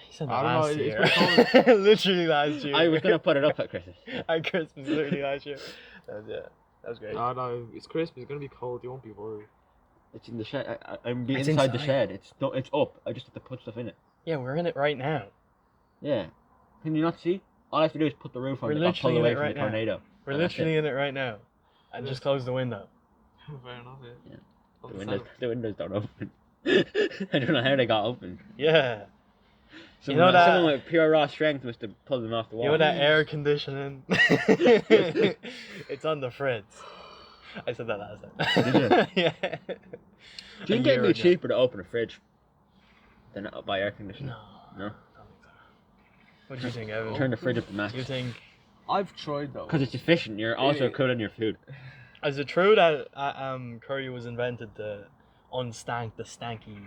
You said that I don't know, last it's year. Literally last year. I was gonna put it up at Christmas. At Christmas, literally last year. That was great. No, it's Christmas. It's gonna be cold. You won't be worried. It's in the shed. I'm It's inside the inside. shed. It's up. I just have to put stuff in it. Yeah, we're in it right now. Yeah. Can you not see? All I have to do is put the roof on. We're It got pulled literally in away it from right the now. tornado. We're And that's literally in it right now. I just closed the window. Fair enough. Yeah. Yeah. The windows don't open. I don't know how they got open. Yeah. Someone, know that- someone with pure raw strength must have pulled them off the wall. You know that air conditioning? It's on the fridge. I said that last time. Did yeah. Do you think it'd be cheaper to open a fridge than buy air conditioning? No. No? I don't think so. What do you think, Evan? Turn the fridge up to max. Do you think... I've tried though. Because it's efficient. You're also cooling your food. Is it true that curry was invented to unstank the stanky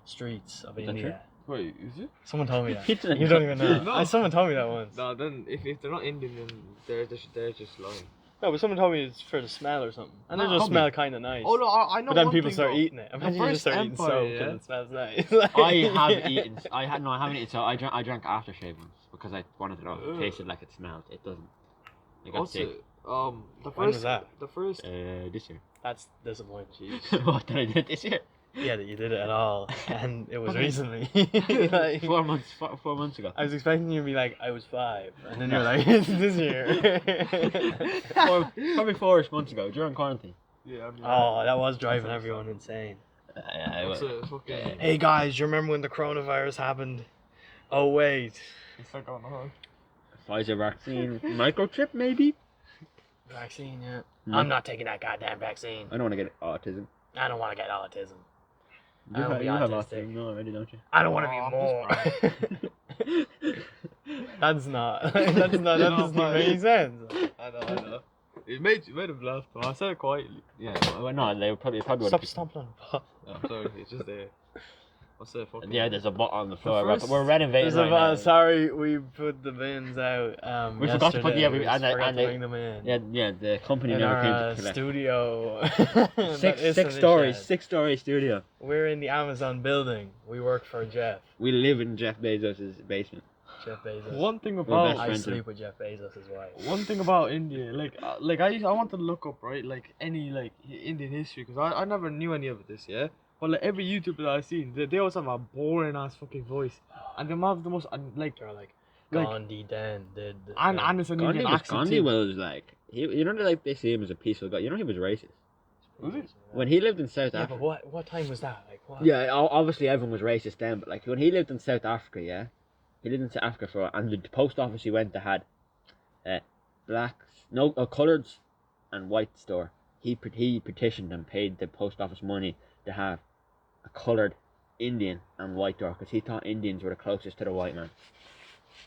streets of that India? Wait, is it? Someone told me that. You didn't You don't even know. No. Someone told me that once. No, then if they're not Indian, then they're just lying. No, but someone told me it's for the smell or something. And they No, just probably. smell kind of nice. Oh no, I know. But then one people thing, start though. eating it. Imagine you just first start eating empire, soap yeah? because it smells nice. I have Yeah. eaten. I haven't eaten. So I drank aftershave once because I wanted to know if it tasted like it smelled. It doesn't. I got Also, sick. the When was first that? the first This year. That's disappointing. What did I do this year? Yeah, that you did it at all, and it was recently. Like, 4 months. 4 months ago. I was expecting you to be like, I was 5, and then you're like, it's this year. Probably 4 months ago during quarantine. yeah. I mean, Oh, that was driving everyone insane. also fucking. Hey guys, do you remember when the coronavirus happened? Oh wait, It's not going on. Pfizer vaccine, microchip maybe. vaccine yet? No. I'm not taking that goddamn vaccine. I don't want to get autism. I don't want to get autism. I You, don't have, be you have autistic. autism, no, already, don't you? I don't want to Oh, be more. That's not. That doesn't even make sense. I know. It made him laugh though. I said it quietly. Yeah, well, no, they probably would. Stop stomping on the pot. I'm sorry, it's just there. What's that fucking? Yeah, there's a bot on the floor. first- We're renovating There's right now. Sorry, we put the bins out. We forgot to put- yeah, we- just and they- forgot and to they- bring them in. Yeah, the company In never our came to collect. studio. that isn't Six a stories, shed. 6-story studio. We're in the Amazon building. We work for Jeff. We live in Jeff Bezos' basement. Jeff Bezos. One thing best about I friends sleep with Jeff Bezos' wife. one thing about India, like I want to look up right, like any like Indian history, because I never knew any of this, yeah. But like every YouTuber that I've seen, they always have a boring ass fucking voice, and they have the most like They're like, Like- Gandhi then did. and it's an Gandhi Indian was accent Gandhi too. was like, you know, like they see him as a peaceful guy. You know, he was racist. Was it? When he lived in South Yeah, Africa. but what time was that? Like what? Yeah, obviously everyone was racist then, but like when he lived in South Africa, yeah, he lived in South Africa for, and the post office he went to had, coloureds and white store. He petitioned and paid the post office money to have a coloured Indian and white door because he thought Indians were the closest to the white man.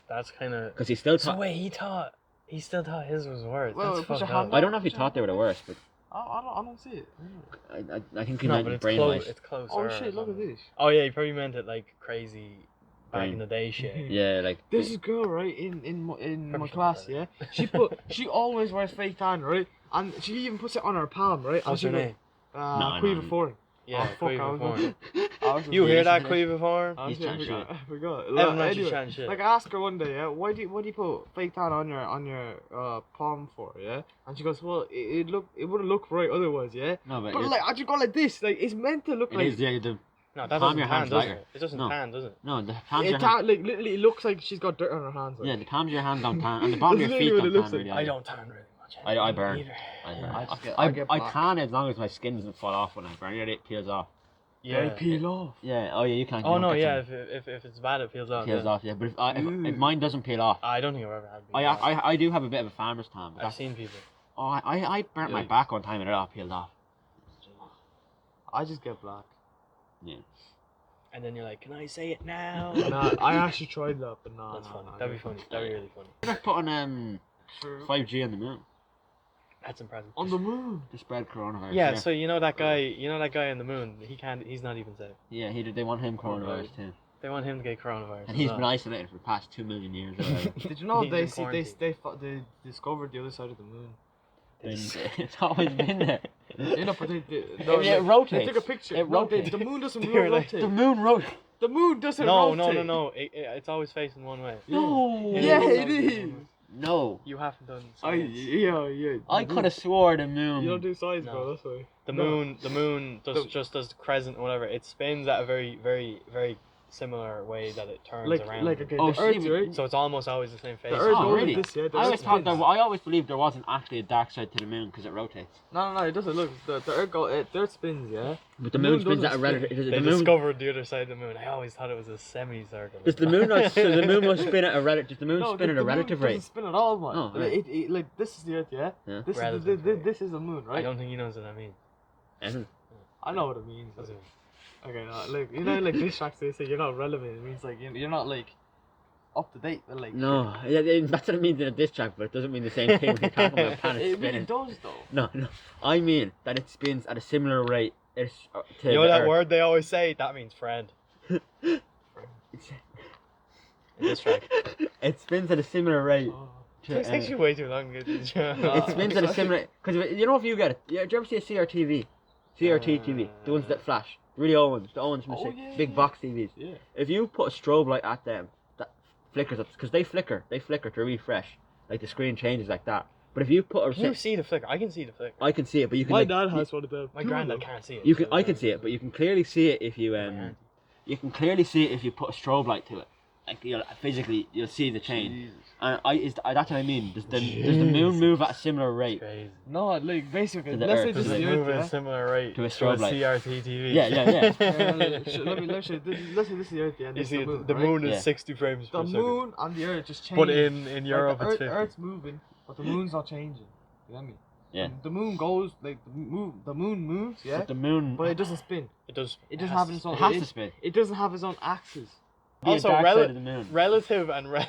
That's kind of. Because he still So thought. wait, he still thought his was worse. Well, That's put your fucked hand up. I don't know if he thought they were the worst, but I don't see it. I think he No, meant but it's brain close. wise. It's close. Oh shit! Look at this. Oh yeah, he probably meant it like crazy back Brain. in the day shit. Yeah, like This girl, right, in my Probably class, shouldn't yeah. She always wears fake tan, right, and she even puts it on her palm, right. What's and her she name? Quiver Foreign. Yeah, Oh, fuck, I was Quiver gonna- You hear that, Yeah. Quiver Foreign? I He's chatting shit. forgot. Everyone knows Anyway, she's chatting shit. like I asked her one day, yeah, why do you put fake tan on your palm for, yeah? And she goes, well, it wouldn't look right otherwise, yeah. no, but But like, I just go like this, like it's meant to look it like. is, yeah, the No, that Palm doesn't your tan, hand's does lighter. it? It doesn't No. tan, does it? no, the palms of It your hand. like literally, it looks like she's got dirt on her hands. Like. Yeah, the palms of your hand don't tan, and the bottom of your That's feet literally don't what it tan looks really. I either. don't tan really much. I burn. Either. I get I tan as long as my skin doesn't fall off when I burn it. It peels off. Yeah, Yeah. peel off. Yeah. Oh yeah, you can't. Oh you no, don't get yeah. some- If it's bad, it peels off. Peels yeah. off. Yeah, but if mine doesn't peel off, I don't think I've ever had. I do have a bit of a farmer's tan. But I've that's, seen people. oh, I burnt my Yikes. back one time and it all peeled off. I just get black. Yeah. And then you're like, can I say it now? Nah, I actually tried that, but nah. That's nah, funny. nah, That'd be funny. That'd be really funny. They're putting True. 5G on the moon That's impressive. On the moon. to spread coronavirus. Yeah, so you know that guy on the moon, he's not even safe. Yeah, they want him coronavirus too, They want him to get coronavirus. and as he's well. been isolated for the past 2 million years. Already. Did you know He's they in quarantine. they discovered the other side of the moon? It's always been there. You know, but they It like, rotates. They took a picture. It No, rotates. the moon doesn't They were like, rotate. The moon rotates. The moon doesn't No, rotate. no. It's always facing one way. No. Yeah, is it always is. facing one way. No. You haven't done I science. yeah. I could have swore the moon. You don't do science, No. bro. That's why. The No. moon The- just does the crescent or whatever. It spins at a very, very, very similar way that it turns around. Like okay, Oh, the Earth, see, right? So it's almost always the same face. The Earth Oh, goes really? like this, yeah. The I Earth always thought spins. I always believed there wasn't actually a dark side to the moon because it rotates. No, it doesn't. Look, the Earth spins, yeah. But the The moon moon spins at a doesn't relative. spin. Does They the moon? discovered the other side of the moon. I always thought it was a semicircle. Does the moon not? So the moon must spin at a relative. Does the moon No, spin at a the relative moon rate? doesn't spin at all, man. Oh, right. It like this is the Earth, yeah. Yeah. This Relative is the, rate. this is the moon, I right? don't think he knows what that means. Isn't it? I know what it means. Does Like, it? okay, like you know, like this tracks they say you're not relevant. It means like you're not like up to date. But, like No, that's what it means in a diss track, but it doesn't mean the same thing when you're talking about planets it really spinning. does though. No, I mean that it spins at a similar rate as to You know the that Earth. word they always say? That means friend. It's- In this track. It spins at a similar rate. Oh. To, Takes actually way too long to get these. it spins at a similar because you know if you get it. Yeah, do you ever see a CRTV? CRT TV, the ones that flash, the really old ones, the old ones from the Oh, six- yeah, big yeah. box TVs. Yeah. If you put a strobe light at them, that flickers up because they flicker to refresh, like the screen changes like that. But if you put a Can you see the flicker? I can see the flicker. I can see it, but you can. My like, dad you- has one of them. My Two of granddad them. can't see it. You can. so- I can see it, but you can clearly see it if you You can clearly see it if you put a strobe light to it. Like you'll see the change. Jesus. And that's what I mean. Does the moon move at a similar rate? Crazy. No, like basically, To the let's Earth. say this Does is it the move Earth, at yeah? a similar rate To a strobe light. CRT TV? Yeah. Let me show you. Let's say this is the Earth, yeah. and You this see, is the moon. the right? moon is Yeah. 60 frames The per second. moon and the Earth just change. But in Europe, the it's Earth, 50. Earth's moving, but the moon's not changing. You get me? Yeah. The moon goes like the moon moves, yeah, But the moon. but it doesn't spin. It does. It doesn't has have to its own. It has to spin. It doesn't have its own axis. Be Also, a dark rel- side of the moon. Relative and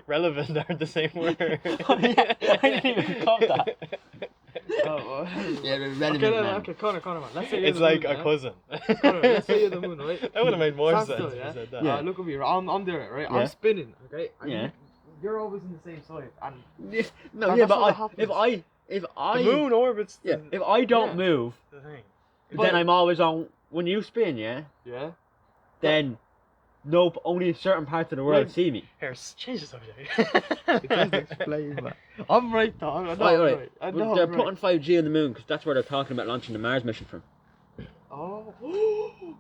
relevant aren't the same word. Oh, yeah. I didn't even caught that. Oh, Yeah, okay, relevant no, man. okay, Connor, man. Let's say you're It's the like moon, a yeah? cousin. Connor, let's say you're the moon, right? That would have made more Stand sense still, if you yeah? said that. Yeah. Look over here. I'm doing it, right? Yeah. I'm spinning, okay? And Yeah. You're always in the same side, and No, That's yeah, what but happens. if I The moon orbits. yeah, if I don't Yeah. move, The thing. But- then I'm always on. When you spin, yeah, yeah. then only certain parts of the world Wait. see me. Here, change the subject. It doesn't explain, man. I'm right, though. I know Right, I'm right. right. I Well, know they're I'm right. putting 5G on the moon because that's where they're talking about launching the Mars mission from Oh,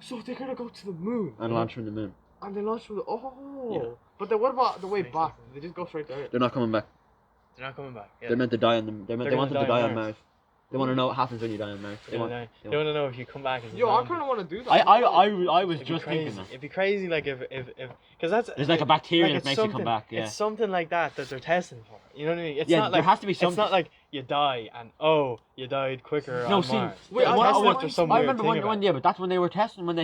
so they're gonna go to the moon and launch from the moon. and then launch from the. Oh, Yeah. but then what about the way Makes back? sense. They just go straight there. They're not coming back. They're not coming back. Yeah. They're meant to die on the. They They're wanted gonna to die die on on Mars. They want to know what happens when you die on Mars. They want to know if you come back as a Yo, I zombie. kind of want to do that. I was It'd be just crazy. thinking that. It'd be crazy, like if because that's There's like a bacteria like that makes you come back. Yeah. It's something like that they're testing for. You know what I mean? It's Yeah, not there like has to be It's something. not like you die and you died quicker No, on see, Mars. wait, They're I testing want- it for some I weird remember thing about one, yeah, but that's when they were testing, when they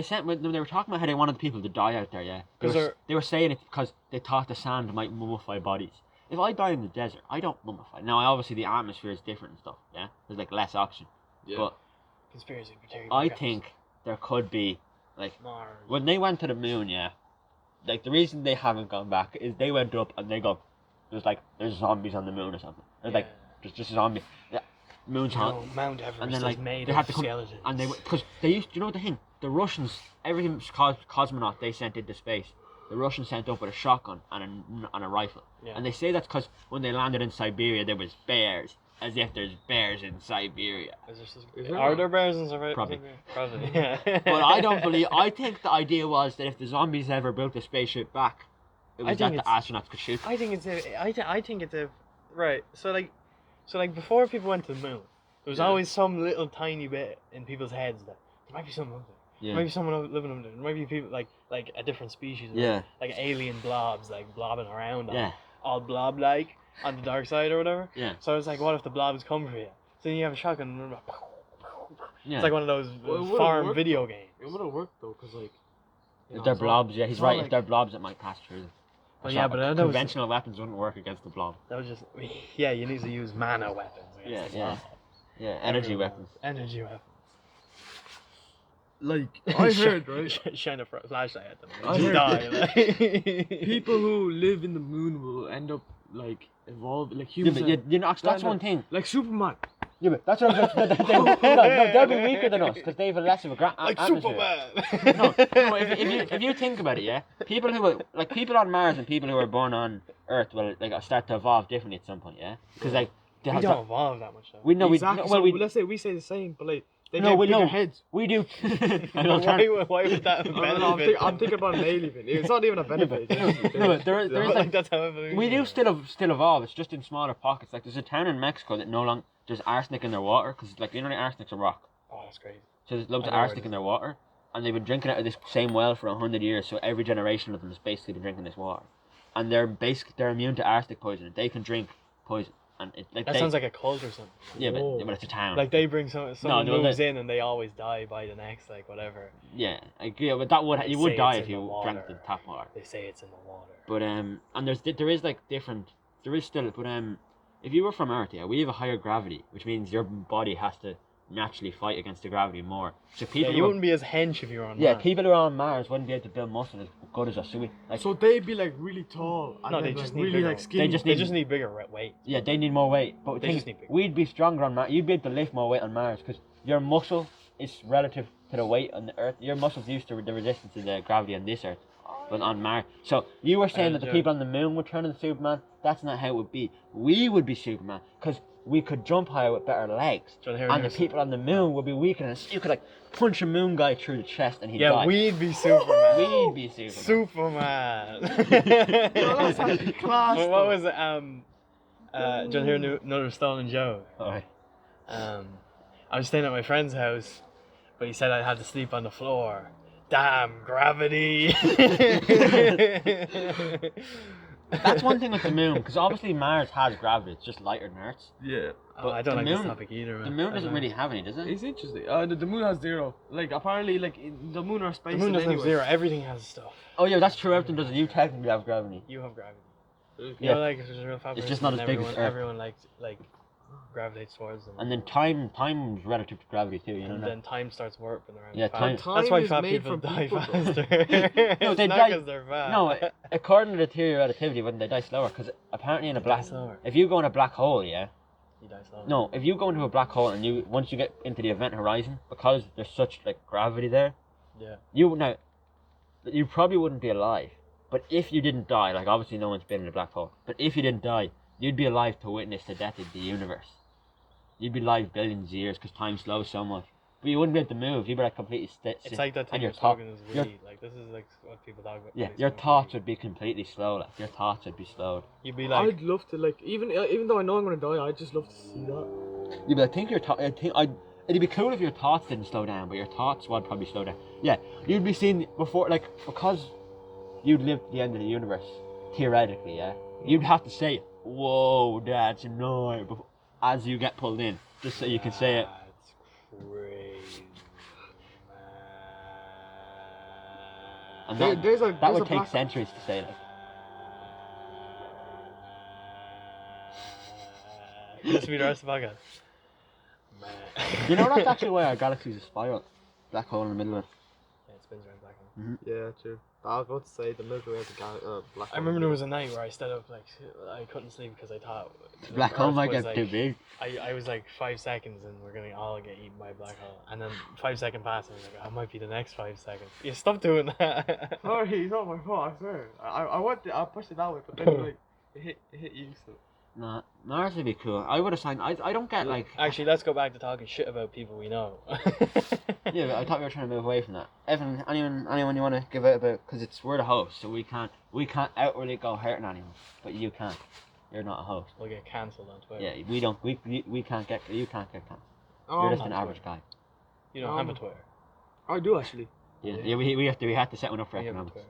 were talking about how they wanted people to die out there, yeah. They 'Cause were, they were saying it because they thought the sand might mummify bodies. If I die in the desert, I don't mummify. Now, obviously, the atmosphere is different and stuff, yeah? There's like less oxygen. Yeah. But Conspiracy theory. I think there could be, like, Mars. when they went to the moon, yeah, like, the reason they haven't gone back is they went up and they go, there's zombies on the moon or something. There's like, there's just a zombie. Yeah, moon's hot. No, Mount Everest And then, like, is made they of had to come, skeletons. and they, because they used, you know what the thing? The Russians, every cosmonaut they sent into space, the Russians sent up with a shotgun and a rifle. Yeah. And they say that's because when they landed in Siberia, there was bears, as if there's bears in Siberia. Are there bears in Siberia? Probably. Probably. Yeah. But I don't believe. I think the idea was that if the zombies ever built a spaceship back, it I was think that the astronauts could shoot. I think it's I think it's a right. So like before people went to the moon, there was always some little tiny bit in people's heads that there might be someone up there. Yeah. There might be someone living up there. There might be people like a different species. Yeah. Like alien blobs like blobbing around. Yeah. All blob like on the dark side or whatever. Yeah. So I was like, what if the blobs come for you? So then you have a shotgun. And Yeah. it's like one of those Well, it would've farm worked, video though. games. It would have worked though, cause like. If they're blobs, yeah, he's right. If they're blobs, it might pass through them. Well, yeah, but that was- conventional weapons wouldn't work against the blob. That was just yeah. You need to use mana weapons. Yeah, against the yeah. blob. Yeah, energy Everyone weapons. has Energy weapons. Like I heard, right? Shine a flashlight at them. I Just heard- die. Like. People who live in the moon will end up like evolve like Yeah, humans. but you know, that's one thing. Like Superman. Yeah, but that's what I was no, they'll be weaker than us because they have a less of a Like atmosphere. Superman. No, if you think about it, yeah, people on Mars and people who are born on Earth will like start to evolve differently at some point, yeah, because like they We have don't evolve that much though. we know Exactly. we So we let's say we say the same, but like they No, get we bigger know. heads. we do. I don't turn- Why would that No, benefit? I'm thinking about an alien thing. It's not even a benefit. No, but there is But, like like that's how evolution we do works. still evolve. It's just in smaller pockets. Like there's a town in Mexico that no longer there's arsenic in their water because like you know the arsenic's a rock. Oh, that's crazy. So there's loads I of know where it arsenic is. in their water, and they've been drinking out of this same well for 100 years. So every generation of them has basically been drinking this water, and they're immune to arsenic poison. They can drink poison, and it like That sounds like a cult or something. yeah, Whoa. but it's a town. Like they bring someone no, moves in and they always die by the next like whatever. yeah, but that would They you would say die it's if in you the drank water. the tap water. They say it's in the water. But and there is like different. There is still, but if you were from Earth, yeah, we have a higher gravity, which means your body has to naturally fight against the gravity more. So Yeah, people, you wouldn't be as hench if you were on yeah, Mars. people who are on Mars wouldn't be able to build muscle as good as us. So we like, So they'd be like really tall. And No, then, they just like, need really bigger- like skinny. just They need- just need bigger weight. yeah, they need more weight. But the They thing just is, need bigger. we'd be stronger on Mars. You'd be able to lift more weight on Mars because your muscle is relative to the weight on the Earth. Your muscle's used to the resistance to the gravity on this Earth. But on Mars, so you were saying that the yeah. people on the moon would turn into Superman. That's not how it would be. We would be Superman because we could jump higher with better legs, Do you wanna hear and the this? people on the moon would be weaker. And you could like punch a moon guy through the chest and he'd Yeah, die. we'd be Superman. We'd be Superman. Superman. Yo, that's actually class. What though. was it? Do you hear another stolen joke? Alright. I was staying at my friend's house, but he said I had to sleep on the floor. Damn, gravity. That's one thing with the moon because obviously Mars has gravity. It's just lighter than Earth's. Yeah. Oh, I don't the like this moon- topic either. The Man. moon I doesn't don't really know. have any, does it? It's interesting. The moon has zero. Like apparently, like the moon or space. The moon doesn't anyway. have zero. Everything has stuff. Oh yeah, that's true. Everything does. You technically have gravity. You have gravity. Yeah. You know, like there's a real fabric, just not and as big as everyone, Earth. everyone like gravitates towards them. And then time's relative to gravity too. You know. And that? then time starts warping around. Yeah, fast. time- That's why is fat made people from die people, though. faster. No, It's they not die- 'cause they're fat. No, according to the theory of relativity, wouldn't they die slower? Because apparently in a black, slower. if you go in a black hole, yeah. You die slower. No, if you go into a black hole and once you get into the event horizon, because there's such like gravity there, Yeah. you probably wouldn't be alive. But if you didn't die, like obviously no one's been in a black hole, but if you didn't die, you'd be alive to witness the death of the universe. You'd be alive billions of years because time slows so much. but you wouldn't be able to move. You'd be like completely still. It's like that thing and you're your thought, talking is your- weed. Like this is like what people talk about. yeah, when they your smoke thoughts weed. would be completely slow. Like your thoughts would be slowed. You'd be like, I'd love to like even though I know I'm gonna die, I'd just love to see that. Yeah, but I think it'd be cool if your thoughts didn't slow down, but your thoughts would probably slow down. Yeah, you'd be seeing before, like, because you'd live to the end of the universe, theoretically, yeah? You'd have to say, whoa, that's annoying, as you get pulled in, just so you can say it. That's crazy. And There- that, there's a- that there's would a take black- centuries to say, like. This will be the rest of the podcast. You know, that's actually why our galaxy's a spiral. Black hole in the middle of it. Yeah, it spins around black hole. Yeah, true. I was about to say the Milky Way is a black. I remember there was a night where I stayed up like I couldn't sleep because I thought The black hole Earth might was, get too like, big. I was like 5 seconds and we're gonna all get eaten by a black hole, and then 5 seconds passed and I was like, I might be the next 5 seconds. Yeah, stop doing that. Sorry, it's not my fault. I swear. I pushed it that way, but then like it hit you. So. Nah, Mars would be cool. I would have signed. I don't get like. Actually, let's go back to talking shit about people we know. Yeah, but I thought we were trying to move away from that. Evan, anyone you want to give out about? Because we're the host, so we can't outwardly go hurting anyone. But you can't. You're not a host. We'll get cancelled on Twitter. Yeah, we don't. We can't get. You can't get cancelled. Oh, You're just on an average Twitter. guy. You don't have a Twitter. I do actually. Yeah. We had to set one up for We have a economics. Twitter.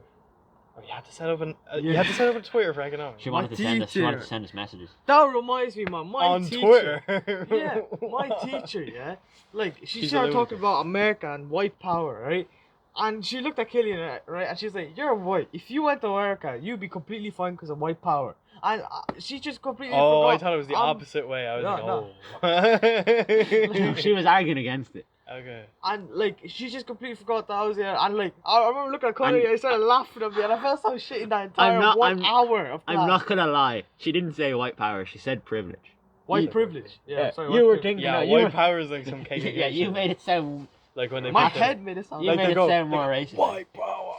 Oh, you had to set up you had to set up a Twitter for economics. She wanted to send us. She wanted to teacher. send us messages. That reminds me, man. My on teacher. Twitter. Yeah, my teacher. Yeah, like she She's started a talking lunatic. about America and white power, right? And she looked at Killian, right? And she's like, "You're white. If you went to America, you'd be completely fine because of white power." And she just completely Oh, forgot. I thought it was the opposite way. I was no, like, She was arguing against it. Okay. And like she just completely forgot that I was there. And like I remember looking at Connie, And- I started laughing at me, and I felt so shit in that entire hour of class. I'm not gonna lie. She didn't say white power. She said privilege. White privilege. Yeah, sorry. you white were privilege. thinking. Yeah, no, you white were, power is like some KKK yeah, you shit. made it sound. Like when they My put the- head made it sound You like made they it go- sound more racist. White power.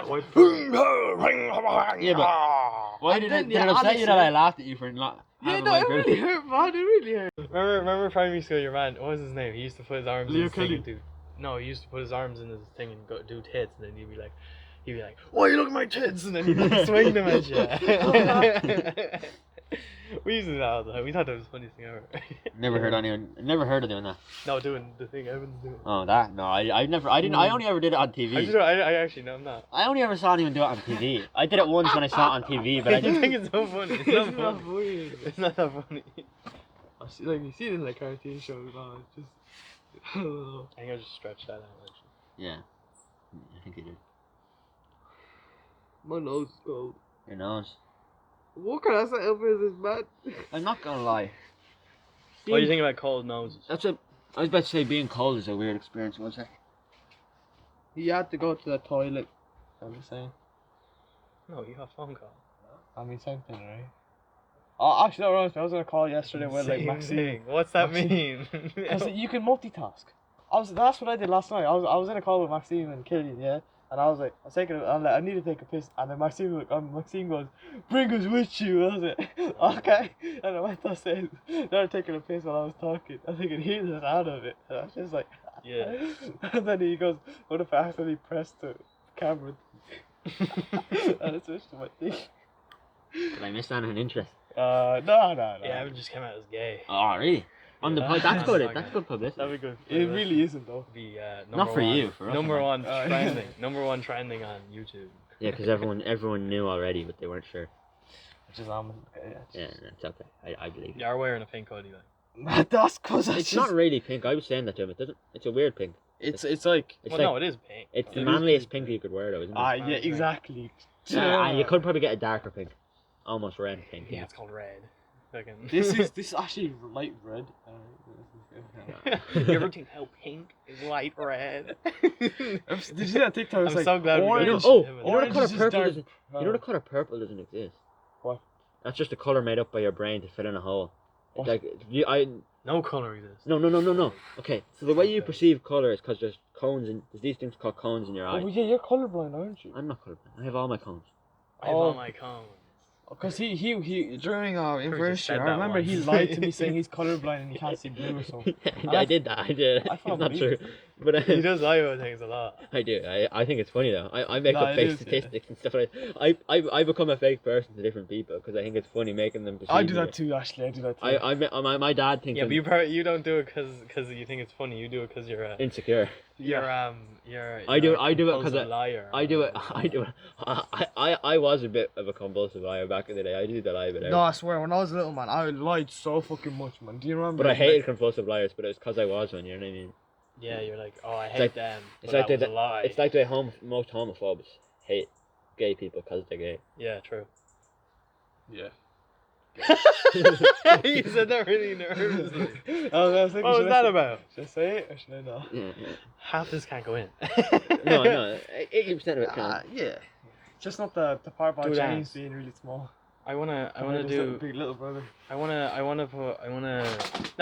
white privilege. Yeah, but why And did then, it yeah, upset you that honestly- I laughed at you for not Yeah, having no, white it privilege? really hurt, man. It really hurt. Remember primary school, your man, what was his name? He used to put his arms Leo in his thing Kelly. and do... No, he used to put his arms in his thing and go do tits, and then he'd be like, why you look at my tits? And then he'd like swing them at you. We used to do that all the time. We thought that was the funniest thing ever. Never heard of doing that. No, doing the thing Evan's doing. Oh, that no, I didn't. I only ever did it on TV. I actually, no, I'm not. I only ever saw anyone do it on TV. I did it once when I saw it on TV, but I I didn't. think it's so funny. It's It's not not funny. weird. It's not that funny. I see, like you see it in like cartoon shows, man. It's just. I don't know. I think I just stretched that out, actually. Yeah, I think you did. My nose is cold. Your nose. What can I say over this, man? I'm not gonna lie. What do you think about cold noses? That's a. I was about to say being cold is a weird experience. One sec. He had to go to the toilet. I'm just saying. No, you have phone call. I mean, same thing, right? Oh, actually, no, I was gonna call yesterday with like Same Maxine. thing. What's that Maxine. mean? I said you can multitask. That's what I did last night. I was in a call with Maxine and Killian, yeah. And I was like, I need to take a piss. And then Maxine goes, bring us with you. I was like, okay. And I went upstairs, started taking a piss while I was talking. I think it hear the sound of it. And I was just like, Yeah. And then he goes, what if I accidentally pressed the camera? And I switched to my thing. Did I miss anything interesting? No. Yeah, Evan just came out as gay. Oh, really? On the Yeah, that's that's good. not That's good. good publicity. That'd be good. It really isn't though. Be Not for you, for us, number man. one Yeah. trending. Number one trending on YouTube. Yeah, because everyone knew already, but they weren't sure. Which is Yeah, that's okay. I believe it. You are wearing a pink hoodie, like. That's cause It's not really pink. I was saying that to him. It doesn't. It's a weird pink. It's like. It's Well, like no, it is pink. it's the it is manliest pink. pink you could wear, though, isn't it? Yeah, exactly. And you could probably get a darker pink, almost red pink. Yeah, it's called red. Fucking. This is actually light red. You ever think how pink is light red? Did you see that TikTok? It's I'm like, so glad we got orange. this shit, Evan. You know the Orange color is just purple dark. doesn't. You know the color purple doesn't exist. What? That's just a color made up by your brain to fill in a hole. It's What? like No color exists. No. Okay, so the way you perceive color is because there's cones and there's these things called cones in your eye. Oh yeah, you're colorblind, aren't you? I'm not colorblind. I have all my cones. I have Oh. all my cones. Because he during our just first said year, I that remember he once. lied to me saying he's colorblind and he can't see blue or something. I did that. I did. I It's thought not believe true, but He does lie about things a lot. I do. I think it's funny though. I make No, up it fake is, yeah. statistics and stuff like that. I become a fake person to different people because I think it's funny making them. I do perceive me. that too, Ashley. I do that too. My dad thinks Yeah, I'm but you don't do it because you think it's funny. You do it because you're insecure. you're I do it because because liar. I do it. I was a bit of a compulsive liar back in the day. I did that lie about No, I swear, when I was little, man, I lied so fucking much, man. Do you remember? but I hated compulsive liars, but it was because I was one. You know what I mean? Yeah, you're like, oh, I It's hate like- them. It's But like that the was a lie. it's like the most homophobes hate gay people because they're gay. Yeah, true. Yeah. You said that really nervously. I was thinking, What was that about? Should I say it or should I not? Yeah. Half this can't go in. No, 80% of it can't. Yeah. Just not the part about Do James that. being really small. I wanna His do. big little brother. No, but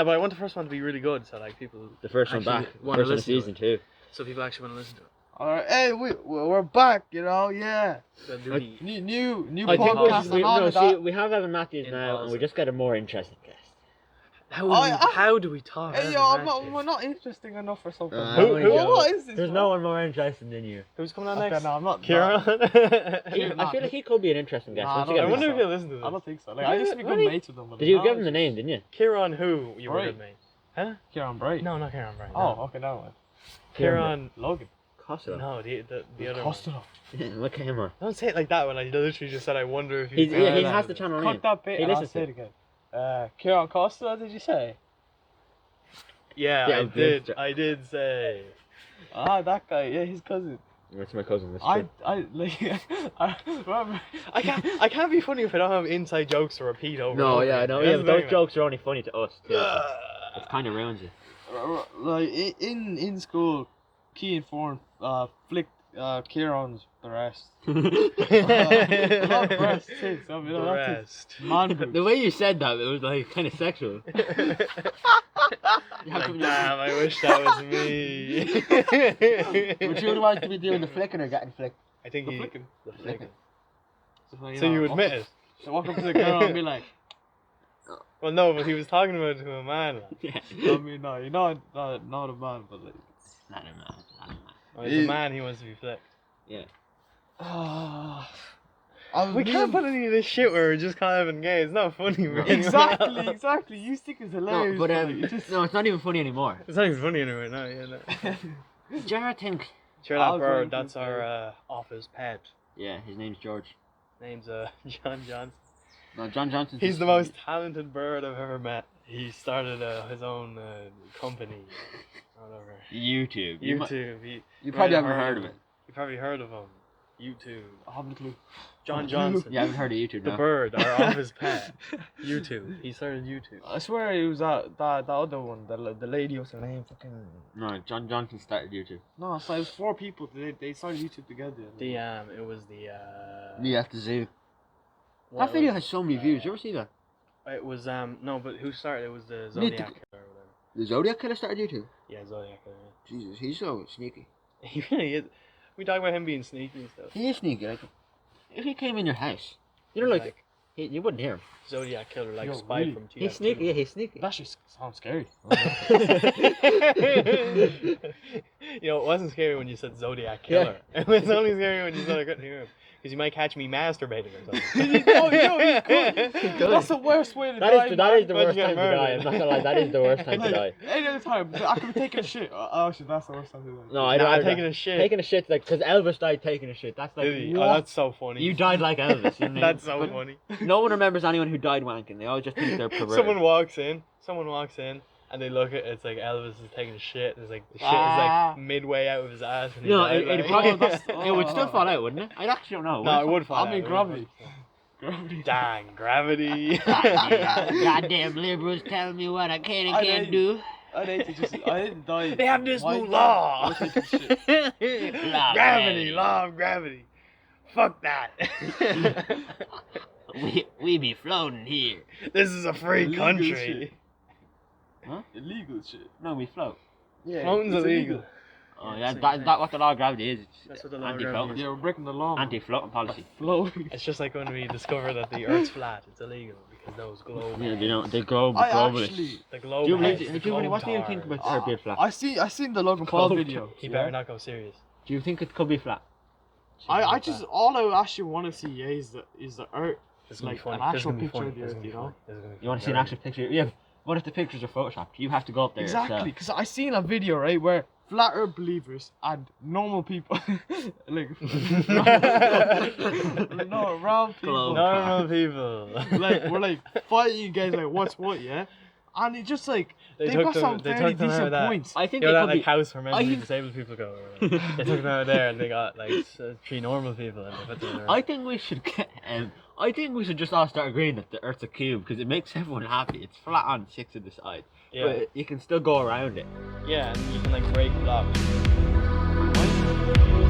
I want the first one to be really good, so like people. The first one actually back, wanna first one of listen to season it. 2. So people actually want to listen to it. All right, hey, we're back, you know, yeah. They'll do I- the- New I think podcast we, and all no, of see, that. we have Evan Matthews now, and we Impulsive. just get a more interesting guest. How do we talk? Hey, yo, we're not interesting enough or something. Who- What is this? There's no one more interesting than you. Who's coming on Okay, next? no, I'm not. Kieran. I feel like he could be an interesting guest. Nah, Once you I get I wonder him- if he'll listen to I this. don't think so. Like, I used to be good Really? mates with them. but Did you now give him it's the name, didn't you? Kieran, who you were Right. good mate? Huh? Kieran Bright. No, not Kieran, right? Oh, okay, now what? Kieran. Logan. Costello. No, the other one. Costello. What came on? Don't say it like that when I literally just said I wonder if He he's. has the channel name. Cut that bit He and I'll listens say to it again. Kieran Costello, did you say? Yeah, Yeah, I I'm did. good. I did say. Ah, that guy. Yeah, his cousin. That's my cousin. That's I true. like. I remember. I can't be funny if I don't have inside jokes to repeat over. No, and yeah, I over know. again. Yeah, That's but the those thing, jokes are only funny to us. Too. man. It kind of ruins it. Like in school, Key and Foreign flicked Kieran's breast. Not breast, tits. I mean, The that's rest. man boobs. The way you said that, it was like kind of sexual. Like, damn, I wish that was me. Would you like to be doing the flicking or getting flicked? I think The he. flicking. The flicking. So, So you admit it? So walk up to the girl and be like, Well, no, but he was talking about it to a man. Like. Yeah. I mean, no, you're not a man, but like. Not a man. Not a man. Well, it's a man, he wants to be flicked. We can't put any of this shit where we're just kind of gay. It's not funny, man. Exactly. You think it's hilarious. No, but like, you just... no, it's not even funny anymore. It's not even funny anyway. No, yeah, no. Do you ever think? Sure, I that was bird. waiting That's for our office pet. Yeah, his name's George. Name's John Johnson. No, John Johnson. He's the most talented bird I've ever met. He started his own company. Or whatever. YouTube. YouTube. You probably haven't heard of it. You probably heard of him. YouTube. I haven't a clue. John Johnson. You haven't heard of YouTube, The no? bird, our office pet. YouTube. He started YouTube. I swear it was that other one. The lady, what's her name? Fucking. No, John Johnson started YouTube. No, so it was 4 people. They started YouTube together. It was the Me at the zoo. what That video was has so many views. You ever see that? It was no, but who started? It was the Me Zodiac too. Killer or whatever. The Zodiac Killer started YouTube. Yeah, Zodiac Killer. Jesus, he's so sneaky. Yeah. He really is. We talk about him being sneaky and stuff. He is sneaky. Like, if he came in your house, you know, like you wouldn't hear him. Zodiac Killer, like Yo, Spy really? from TF2. He's sneaky. Yeah, he's sneaky. That just sounds scary. You know, it wasn't scary when you said Zodiac Killer. It was only scary when you said I couldn't hear him. Because you might catch me masturbating or something. You could. That's the worst way to die. That is the man. worst You time get to die. murdered. I'm not gonna lie. That is the worst time to die. Like, any other time, I could be taking a shit. Oh shit, that's the worst time to die. No, I Nah, don't. taking a shit. Taking a shit, like, because Elvis died taking a shit. That's like, Did he? what? Oh, that's so funny. You died like Elvis. You know? That's so But funny. no one remembers anyone who died wanking. They all just think they're perverted. Someone walks in, and they look at it's like Elvis is taking a shit. And it's like the shit is Ah. like midway out of his ass. And he No, died, it like- probably it would still fall out, wouldn't it? I actually don't know. No, it would fall I out. mean, It would gravity. fall out. Gravity. Dang, gravity. Goddamn liberals telling me what I can and I can't know. do. I didn't die. They have this Why new did law. I taking shit? Gravity, law of gravity. Fuck that. We be floating here. This is a free Illegal country. shit. Huh? Illegal shit. No, we float. Yeah. Floating's it's illegal. Oh Yeah, yeah, so that what the law of gravity is. That's what the law of Anti-floating. gravity is. Yeah, we're breaking the law. Anti-floating policy. Floating. It's just like when we discover that the Earth's flat, it's illegal because those globe. Yeah, you know, the globalists. The globe. Do you heads, believe, the do you, what do you globe think about tars. the Earth being flat? I seen the Logan Paul video. He better not go serious. Do you think it could be flat? I just all I actually want to see is the Earth. This is gonna be like funny. an This is actual gonna be picture funny. of the This is Earth, gonna be you know? funny. This is gonna be You want to see an very actual picture? Yeah. What if the pictures are photoshopped? You have to go up there Exactly, yourself. because I seen a video right where flat Earth believers and normal people, like no round people, normal people. like we're like fighting against like what's what, yeah, and it's just like they've got some they very took them out of decent that. points. I think You know it that could like be. house where mentally think- disabled people go. Or, they took them out of there and they got like 3 normal people and they put them there. I think we should get. I think we should just all start agreeing that the Earth's a cube because it makes everyone happy. It's flat on 6 of the side, Yeah, but you can still go around it. yeah, and you can like break blocks. Right?